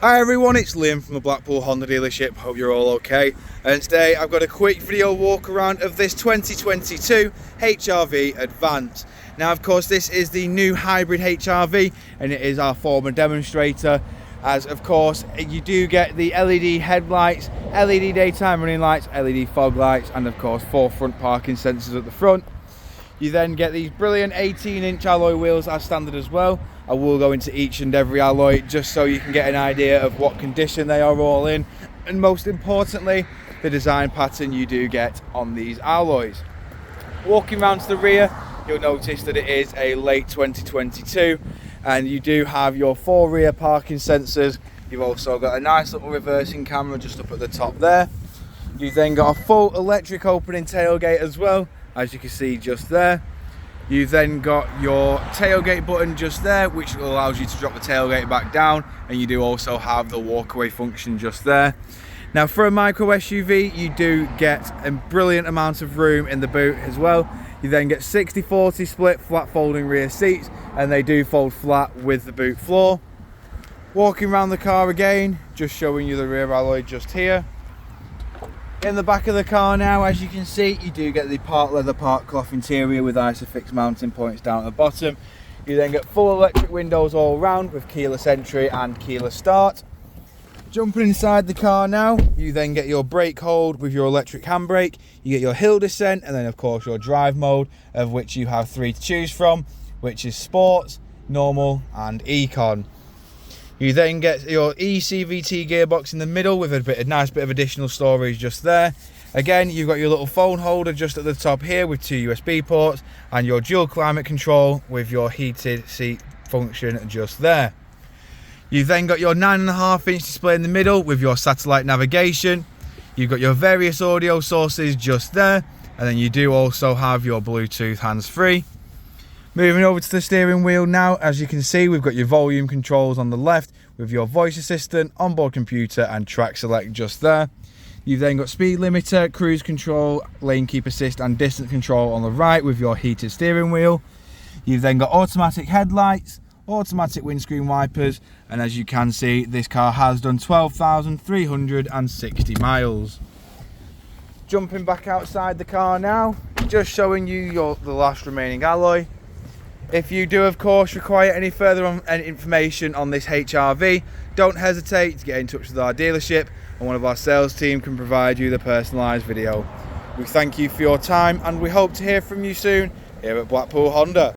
Hi everyone, it's Liam from the Blackpool Honda dealership. Hope you're all okay. And today I've got a quick video walk around of this 2022 HR-V Advance. Now of course this is the new hybrid HR-V and it is our former demonstrator, as of course you do get the LED headlights, LED daytime running lights, LED fog lights, and of course 4 front parking sensors at the front. You then get these brilliant 18-inch alloy wheels as standard as well. I will go into each and every alloy just so you can get an idea of what condition they are all in, and most importantly the design pattern you do get on these alloys. Walking around to the rear, you'll notice that it is a late 2022 and you do have your 4 rear parking sensors. You've also got a nice little reversing camera just up at the top there. You've then got a full electric opening tailgate as well, as you can see just there. You've then got your tailgate button just there, which allows you to drop the tailgate back down, and you do also have the walkaway function just there. Now for a micro SUV, you do get a brilliant amount of room in the boot as well. You then get 60-40 split flat folding rear seats, and they do fold flat with the boot floor. Walking around the car again, just showing you the rear alloy just here. In the back of the car now, as you can see, you do get the part leather part cloth interior with ISOFIX mounting points down at the bottom. You then get full electric windows all round with keyless entry and keyless start. Jumping inside the car now, you then get your brake hold with your electric handbrake. You get your hill descent, and then of course your drive mode, of which you have 3 to choose from, which is Sports, Normal and Econ. You then get your CVT gearbox in the middle with a nice bit of additional storage just there. Again, you've got your little phone holder just at the top here with 2 USB ports, and your dual climate control with your heated seat function just there. You've then got your 9.5-inch display in the middle with your satellite navigation. You've got your various audio sources just there, and then you do also have your Bluetooth hands-free. Moving over to the steering wheel now, as you can see, we've got your volume controls on the left with your voice assistant, onboard computer and track select just there. You've then got speed limiter, cruise control, lane keep assist and distance control on the right with your heated steering wheel. You've then got automatic headlights, automatic windscreen wipers, and as you can see, this car has done 12,360 miles. Jumping back outside the car now, just showing you the last remaining alloy. If you do of course require any further information on this HR-V, don't hesitate to get in touch with our dealership and one of our sales team can provide you the personalised video. We thank you for your time and we hope to hear from you soon here at Blackpool Honda.